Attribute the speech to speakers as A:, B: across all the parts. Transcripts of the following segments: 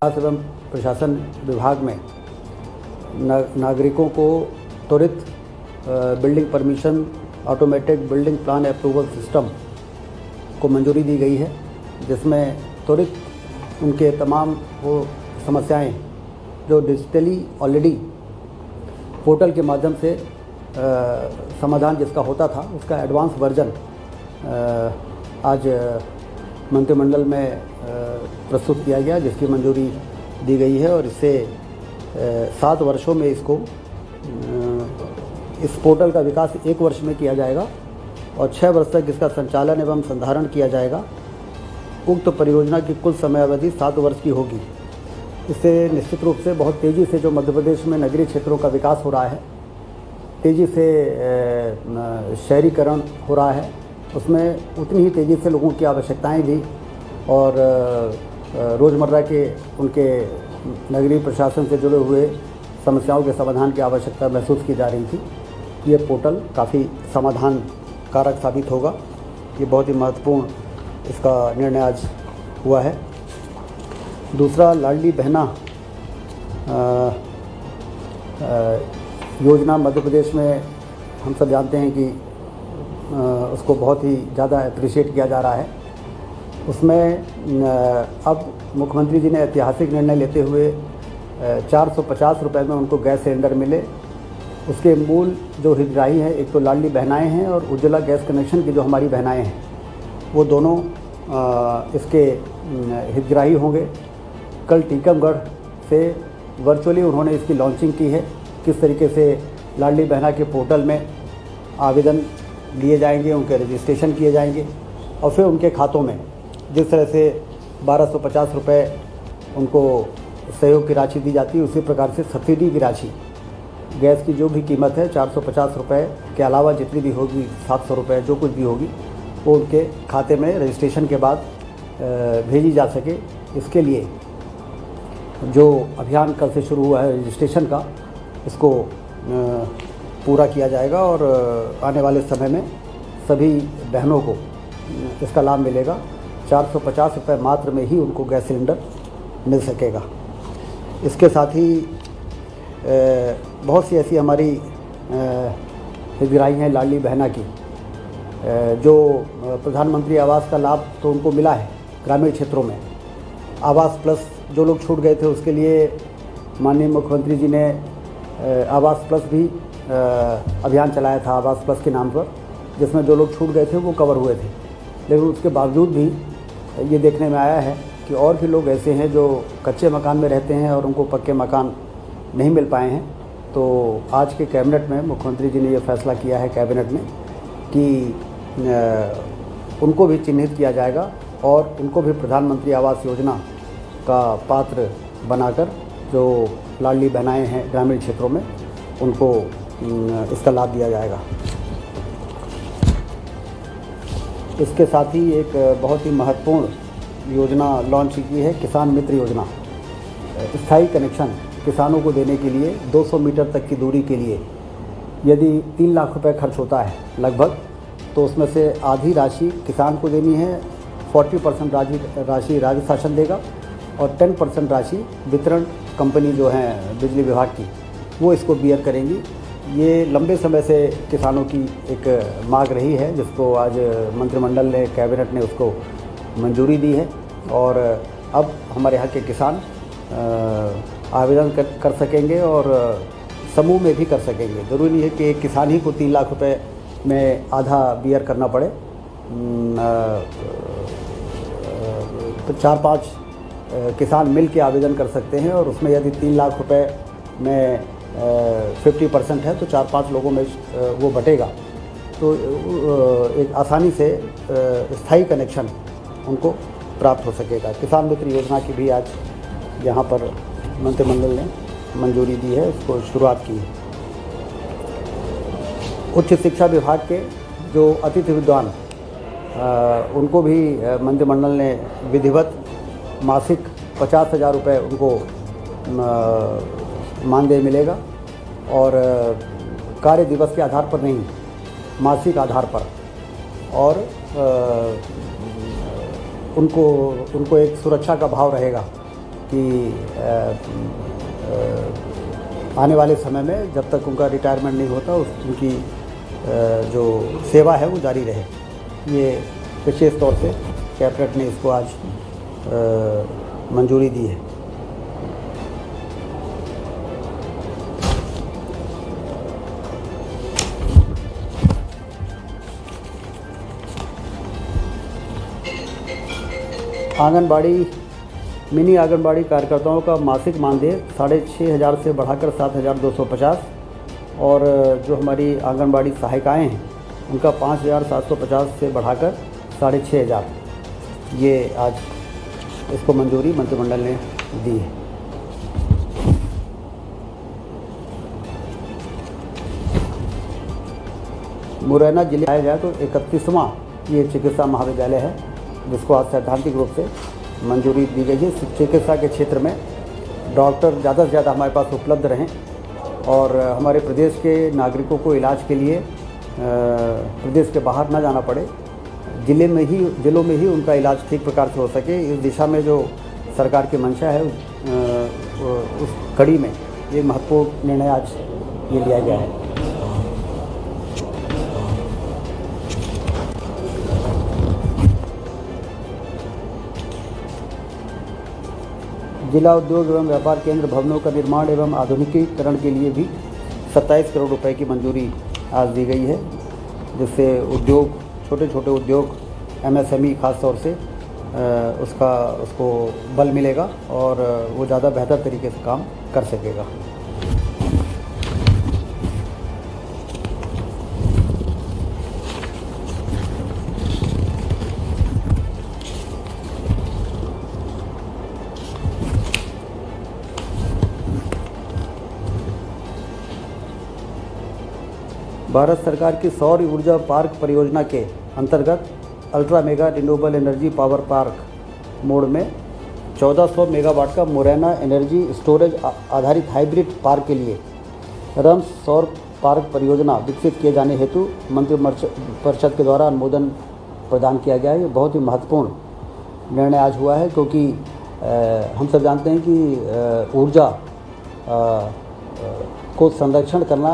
A: विकास एवं प्रशासन विभाग में नागरिकों को त्वरित building permission automatic building plan approval system को मंजूरी दी गई है, जिसमें त्वरित उनके तमाम वो समस्याएं जो डिजिटली ऑलरेडी पोर्टल के माध्यम से समाधान जिसका होता था उसका एडवांस वर्जन आज मंत्रिमंडल में प्रस्तुत किया गया, जिसकी मंजूरी दी गई है और इससे 7 वर्षों में इसको इस पोर्टल का विकास 1 वर्ष में किया जाएगा और 6 वर्ष तक इसका संचालन एवं संधारण किया जाएगा। उक्त परियोजना की कुल समय अवधि 7 वर्ष की होगी। इससे निश्चित रूप से बहुत तेज़ी से जो मध्य प्रदेश में नगरीय क्षेत्रों का विकास हो रहा है, तेज़ी से शहरीकरण हो रहा है, उसमें उतनी ही तेज़ी से लोगों की आवश्यकताएं भी और रोज़मर्रा के उनके नगरीय प्रशासन से जुड़े हुए समस्याओं के समाधान की आवश्यकता महसूस की जा रही थी। ये पोर्टल काफ़ी समाधान कारक साबित होगा। ये बहुत ही महत्वपूर्ण इसका निर्णय आज हुआ है। दूसरा, लाडली बहना योजना मध्य प्रदेश में हम सब जानते हैं कि उसको बहुत ही ज़्यादा अप्रिशिएट किया जा रहा है। उसमें अब मुख्यमंत्री जी ने ऐतिहासिक निर्णय लेते हुए 450 रुपये में उनको गैस सिलेंडर मिले। उसके मूल जो हितग्राही हैं, एक तो लाडली बहनाएँ हैं और उज्ज्वला गैस कनेक्शन की जो हमारी बहनाएँ हैं, वो दोनों इसके हितग्राही होंगे। कल टीकमगढ़ से वर्चुअली उन्होंने इसकी लॉन्चिंग की है। किस तरीके से लाडली बहना के पोर्टल में आवेदन लिए जाएंगे, उनके रजिस्ट्रेशन किए जाएंगे और फिर उनके खातों में जिस तरह से 1250 रुपये उनको सहयोग की राशि दी जाती है, उसी प्रकार से सब्सिडी की राशि गैस की जो भी कीमत है 450 रुपये के अलावा जितनी भी होगी 700 रुपये जो कुछ भी होगी वो उनके खाते में रजिस्ट्रेशन के बाद भेजी जा सके। इसके लिए जो अभियान कल से शुरू हुआ है रजिस्ट्रेशन का, इसको पूरा किया जाएगा और आने वाले समय में सभी बहनों को इसका लाभ मिलेगा। 450 रुपये मात्र में ही उनको गैस सिलेंडर मिल सकेगा। इसके साथ ही बहुत सी ऐसी हमारी हितग्राही हैं लाडली बहना की, जो प्रधानमंत्री आवास का लाभ तो उनको मिला है ग्रामीण क्षेत्रों में। आवास प्लस जो लोग छूट गए थे उसके लिए माननीय मुख्यमंत्री जी ने आवास प्लस भी अभियान चलाया था, आवास प्लस के नाम पर, जिसमें जो लोग छूट गए थे वो कवर हुए थे। लेकिन उसके बावजूद भी ये देखने में आया है कि और भी लोग ऐसे हैं जो कच्चे मकान में रहते हैं और उनको पक्के मकान नहीं मिल पाए हैं। तो आज के कैबिनेट में मुख्यमंत्री जी ने ये फैसला किया है कैबिनेट में कि उनको भी चिन्हित किया जाएगा और उनको भी प्रधानमंत्री आवास योजना का पात्र बनाकर जो लाडली बहनाएँ हैं ग्रामीण क्षेत्रों में उनको इसका लाभ दिया जाएगा। इसके साथ ही एक बहुत ही महत्वपूर्ण योजना लॉन्च की है, किसान मित्र योजना। स्थायी कनेक्शन किसानों को देने के लिए 200 मीटर तक की दूरी के लिए यदि 3 लाख रुपए खर्च होता है लगभग, तो उसमें से आधी राशि किसान को देनी है, 40% राशि राज्य शासन देगा और 10% राशि वितरण कंपनी जो है बिजली विभाग की वो इसको बियर करेंगी। ये लंबे समय से किसानों की एक मांग रही है, जिसको आज मंत्रिमंडल ने, कैबिनेट ने उसको मंजूरी दी है और अब हमारे यहाँ के किसान आवेदन कर सकेंगे और समूह में भी कर सकेंगे। ज़रूरी नहीं है कि एक किसान ही को 3 लाख रुपए में आधा बियर करना पड़े। तो 4-5 किसान मिल के आवेदन कर सकते हैं और उसमें यदि 3 लाख रुपए में 50% है तो 4-5 लोगों में वो बटेगा, तो एक आसानी से स्थायी कनेक्शन उनको प्राप्त हो सकेगा। किसान मित्र योजना की भी आज यहाँ पर मंत्रिमंडल ने मंजूरी दी है, उसको शुरुआत की है। उच्च शिक्षा विभाग के जो अतिथि विद्वान उनको भी मंत्रिमंडल ने विधिवत मासिक 50,000 रुपये उनको मानदेय मिलेगा और कार्य दिवस के आधार पर नहीं, मासिक आधार पर। और उनको एक सुरक्षा का भाव रहेगा कि आने वाले समय में जब तक उनका रिटायरमेंट नहीं होता उनकी जो सेवा है वो जारी रहे। ये विशेष तौर से कैबिनेट ने इसको आज मंजूरी दी है। आंगनबाड़ी मिनी आंगनबाड़ी कार्यकर्ताओं का मासिक मानदेय 6,500 से बढ़ाकर 7,250 और जो हमारी आंगनबाड़ी सहायिकाएँ हैं उनका 5,750 से बढ़ाकर 6,500 ये आज इसको मंजूरी मंत्रिमंडल ने दी है। मुरैना जिले आया जाए तो 31वां ये चिकित्सा महाविद्यालय है जिसको आज सैद्धांतिक रूप से मंजूरी दी गई है। चिकित्सा के क्षेत्र में डॉक्टर ज़्यादा से ज़्यादा हमारे पास उपलब्ध रहें और हमारे प्रदेश के नागरिकों को इलाज के लिए प्रदेश के बाहर ना जाना पड़े, जिलों में ही उनका इलाज ठीक प्रकार से हो सके। इस दिशा में जो सरकार की मंशा है उस कड़ी में ये महत्वपूर्ण निर्णय आज ये लिया गया है। जिला उद्योग एवं व्यापार केंद्र भवनों का निर्माण एवं आधुनिकीकरण के लिए भी 27 करोड़ रुपए की मंजूरी आज दी गई है, जिससे उद्योग छोटे छोटे उद्योग MSME खास तौर से उसको बल मिलेगा और वो ज़्यादा बेहतर तरीके से काम कर सकेगा। भारत सरकार की सौर ऊर्जा पार्क परियोजना के अंतर्गत ultra mega renewable energy power park mode में 1400 मेगावाट का मुरैना एनर्जी स्टोरेज आधारित हाइब्रिड पार्क के लिए रम्स सौर पार्क परियोजना विकसित किए जाने हेतु मंत्रिपरिषद के द्वारा अनुमोदन प्रदान किया गया है। ये बहुत ही महत्वपूर्ण निर्णय आज हुआ है क्योंकि हम सब जानते हैं कि ऊर्जा को संरक्षण करना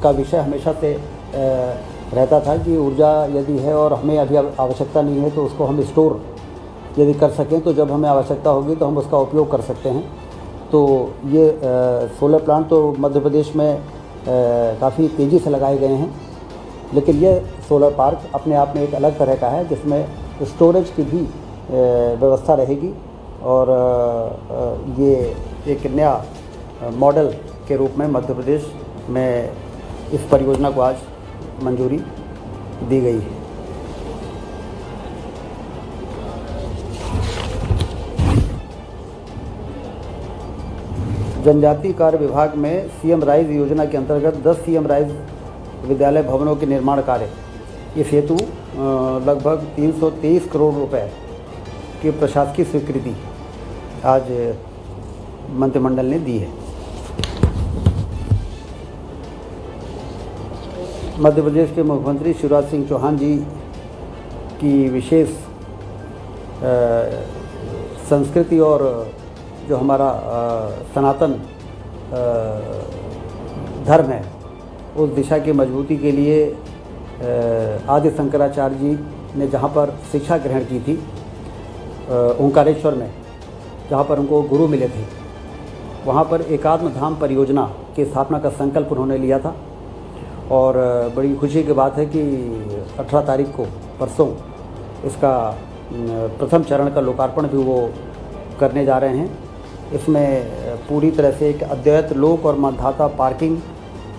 A: का विषय हमेशा से रहता था कि ऊर्जा यदि है और हमें अभी आवश्यकता नहीं है तो उसको हम स्टोर यदि कर सकें तो जब हमें आवश्यकता होगी तो हम उसका उपयोग कर सकते हैं। तो ये सोलर प्लांट तो मध्य प्रदेश में काफ़ी तेज़ी से लगाए गए हैं, लेकिन ये सोलर पार्क अपने आप में एक अलग तरह का है जिसमें स्टोरेज की भी व्यवस्था रहेगी और ये एक नया मॉडल के रूप में मध्य प्रदेश में इस परियोजना को आज मंजूरी दी गई है। जनजातीय कार्य विभाग में CM राइज योजना के अंतर्गत 10 CM राइज विद्यालय भवनों के निर्माण कार्य इस हेतु लगभग 323 करोड़ रुपए की प्रशासकीय स्वीकृति आज मंत्रिमंडल ने दी है। मध्य प्रदेश के मुख्यमंत्री शिवराज सिंह चौहान जी की विशेष संस्कृति और जो हमारा सनातन धर्म है उस दिशा की मजबूती के लिए आदि शंकराचार्य जी ने जहाँ पर शिक्षा ग्रहण की थी ओंकारेश्वर में, जहाँ पर उनको गुरु मिले थे, वहाँ पर एकात्म धाम परियोजना की स्थापना का संकल्प उन्होंने लिया था। और बड़ी खुशी की बात है कि 18 तारीख को परसों इसका प्रथम चरण का लोकार्पण भी वो करने जा रहे हैं। इसमें पूरी तरह से एक अद्वैत लोक और मानधाता पार्किंग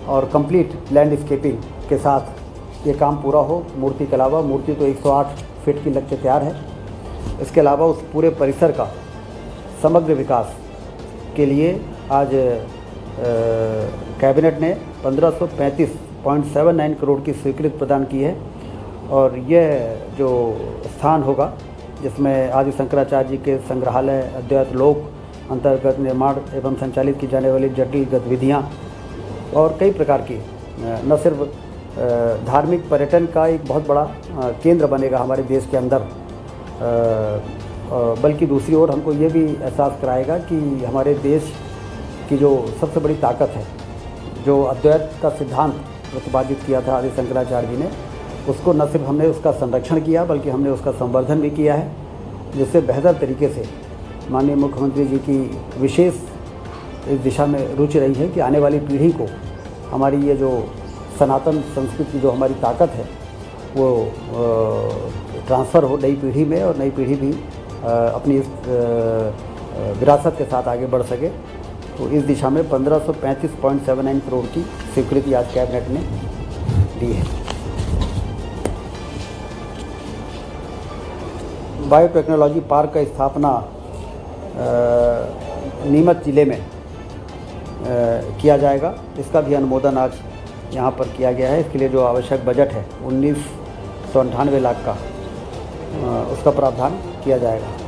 A: और कंप्लीट लैंडस्केपिंग के साथ ये काम पूरा हो। मूर्ति के अलावा, मूर्ति तो 108 फीट की लग के तैयार है, इसके अलावा उस पूरे परिसर का समग्र विकास के लिए आज कैबिनेट ने 1535.79 करोड़ की स्वीकृति प्रदान की है। और यह जो स्थान होगा जिसमें आदि शंकराचार्य जी के संग्रहालय अद्वैत लोक अंतर्गत निर्माण एवं संचालित की जाने वाली जटिल गतिविधियाँ और कई प्रकार की न सिर्फ धार्मिक पर्यटन का एक बहुत बड़ा केंद्र बनेगा हमारे देश के अंदर, बल्कि दूसरी ओर हमको ये भी एहसास कराएगा कि हमारे देश की जो सबसे बड़ी ताकत है, जो अद्वैत का सिद्धांत प्रतिपादित किया था आदि शंकराचार्य जी ने, उसको न सिर्फ हमने उसका संरक्षण किया बल्कि हमने उसका संवर्धन भी किया है, जिससे बेहतर तरीके से माननीय मुख्यमंत्री जी की विशेष इस दिशा में रुचि रही है कि आने वाली पीढ़ी को हमारी ये जो सनातन संस्कृति जो हमारी ताकत है वो ट्रांसफ़र हो नई पीढ़ी में, और नई पीढ़ी भी अपनी इस विरासत के साथ आगे बढ़ सके। तो इस दिशा में 1535.79 करोड़ की स्वीकृति आज कैबिनेट ने दी है। बायोटेक्नोलॉजी पार्क का स्थापना नीमच जिले में किया जाएगा। इसका भी अनुमोदन आज यहाँ पर किया गया है। इसके लिए जो आवश्यक बजट है 1998 लाख का, उसका प्रावधान किया जाएगा।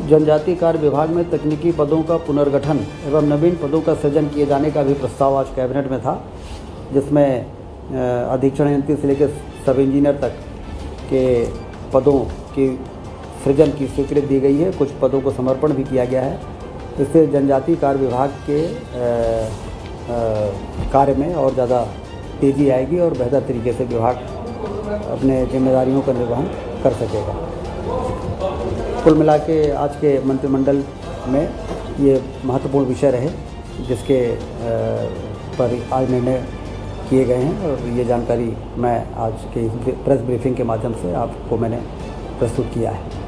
A: जनजातीय कार्य विभाग में तकनीकी पदों का पुनर्गठन एवं नवीन पदों का सृजन किए जाने का भी प्रस्ताव आज कैबिनेट में था, जिसमें अधीक्षण यंत्री से लेकर सब इंजीनियर तक के पदों की सृजन की स्वीकृति दी गई है। कुछ पदों को समर्पण भी किया गया है। इससे जनजातीय कार्य विभाग के कार्य में और ज़्यादा तेज़ी आएगी और बेहतर तरीके से विभाग अपने जिम्मेदारियों का निर्वहन कर सकेगा। कुल मिला के आज के मंत्रिमंडल में ये महत्वपूर्ण विषय रहे, जिसके पर आज निर्णय किए गए हैं, और ये जानकारी मैं आज के प्रेस ब्रीफिंग के माध्यम से आपको मैंने प्रस्तुत किया है।